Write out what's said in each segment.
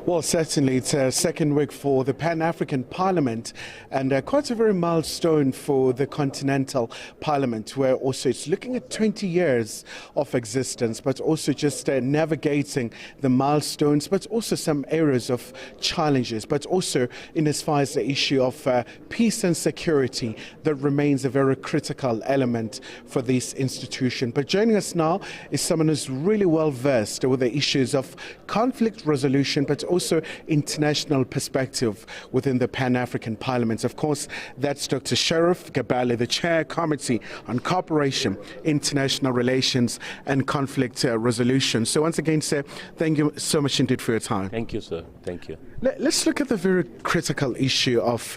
Well, certainly it's a second week for the Pan-African Parliament and quite a very milestone for the Continental Parliament, where also it's looking at 20 years of existence, but also just navigating the milestones, but also some areas of challenges, but also in as far as the issue of peace and security that remains a very critical element for this institution. But joining us now is someone who's really well versed with the issues of conflict resolution, but also international perspective within the Pan-African Parliament. Of course, that's Dr. Sherif Gabaly, the Chair Committee on Cooperation, International Relations and Conflict Resolution. So once again, sir, thank you so much indeed for your time. Thank you, sir. Thank you. Let's look at the very critical issue of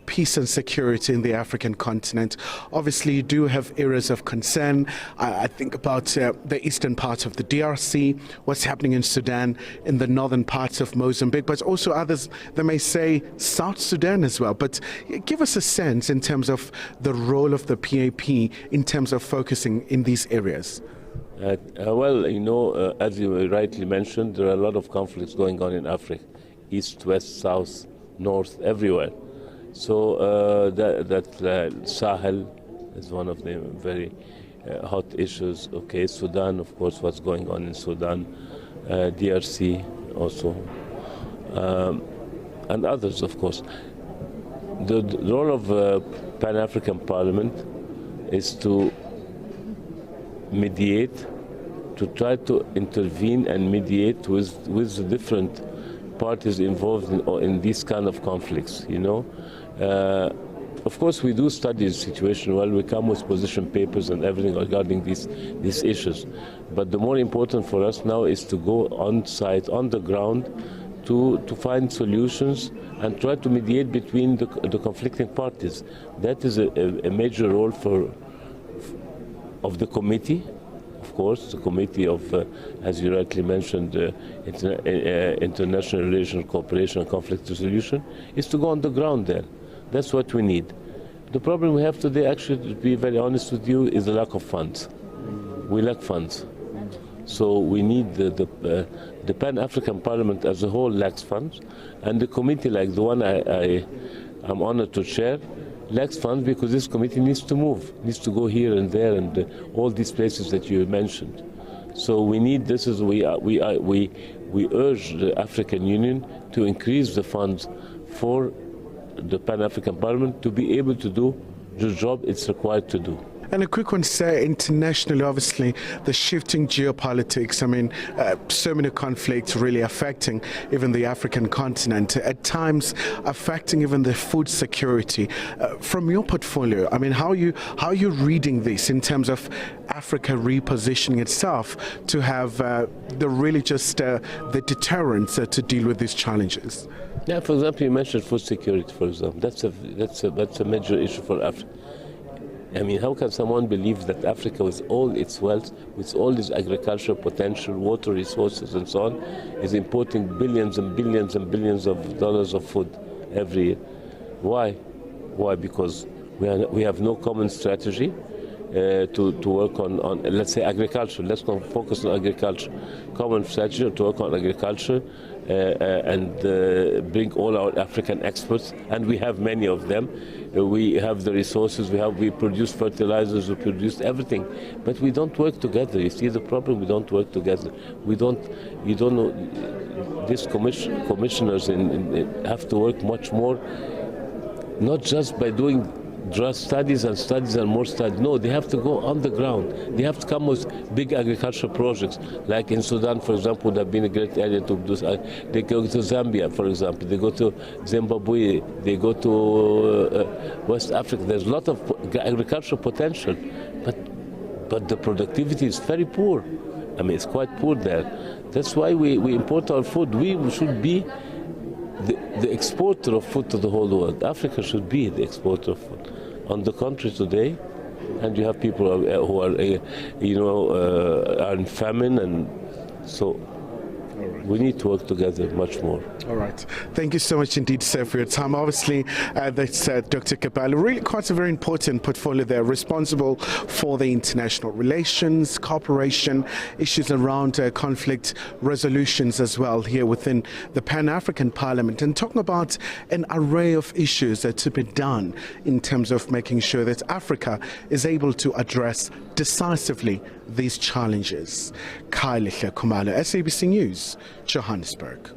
peace and security in the African continent. Obviously, you do have areas of concern. I think about the eastern part of the DRC, what's happening in Sudan, in the northern parts of Mozambique, but also others that may say South Sudan as well. But give us a sense in terms of the role of the PAP in terms of focusing in these areas. Well, you know, as you rightly mentioned, there are a lot of conflicts going on in Africa. East, west, south, north, everywhere. So that Sahel is one of the very hot issues. Okay, Sudan, of course, what's going on in Sudan, DRC also, and others, of course. The role of Pan-African Parliament is to mediate, to try to intervene and mediate with the different parties involved in these kind of conflicts, you know. Of course, we do study the situation well. We come with position papers and everything regarding these issues. But the more important for us now is to go on site, on the ground, to find solutions and try to mediate between the conflicting parties. That is a major role of the committee. Of course, the committee of, as you rightly mentioned, international relations, cooperation and conflict resolution, is to go on the ground there. That's what we need. The problem we have today, actually, to be very honest with you, is the lack of funds. We lack funds. So we need the Pan-African Parliament as a whole lacks funds, and the committee like the one I'm honored to chair lacks funds because this committee needs to move, needs to go here and there and all these places that you mentioned. So we need this. We urge the African Union to increase the funds for the Pan-African Parliament to be able to do the job it's required to do. And a quick one, sir, internationally, obviously, the shifting geopolitics, I mean, so many conflicts really affecting even the African continent, at times affecting even the food security. From your portfolio, I mean, how are you reading this in terms of Africa repositioning itself to have the really just the deterrence to deal with these challenges? Yeah, for example, you mentioned food security, for example. That's a major issue for Africa. I mean, how can someone believe that Africa, with all its wealth, with all its agricultural potential, water resources and so on, is importing billions and billions and billions of dollars of food every year? Why? Why? Because we have no common strategy to work on, let's say, agriculture. Let's not focus on agriculture. Common strategy to work on agriculture and bring all our African experts, and we have many of them. We have the resources, we produce fertilizers, we produce everything, but we don't work together. You see the problem, we don't work together. You don't know, these commissioners have to work much more, not just by doing just studies and more studies. No, they have to go on the ground. They have to come with big agricultural projects. Like in Sudan, for example, would have been a great area to do. They go to Zambia, for example. They go to Zimbabwe. They go to West Africa. There's a lot of agricultural potential, but the productivity is very poor. I mean, it's quite poor there. That's why we import our food. We should be the exporter of food to the whole world. Africa should be the exporter of food. On the contrary, today, and you have people who are, are in famine, and so We need to work together much more. All right. Thank you so much indeed, sir, for your time. Obviously, that's Dr. Gabaly, really quite a very important portfolio there, responsible for the international relations, cooperation, issues around conflict resolutions as well here within the Pan-African Parliament, and talking about an array of issues to be done in terms of making sure that Africa is able to address decisively these challenges. Khayelihle Khumalo, SABC News, Johannesburg.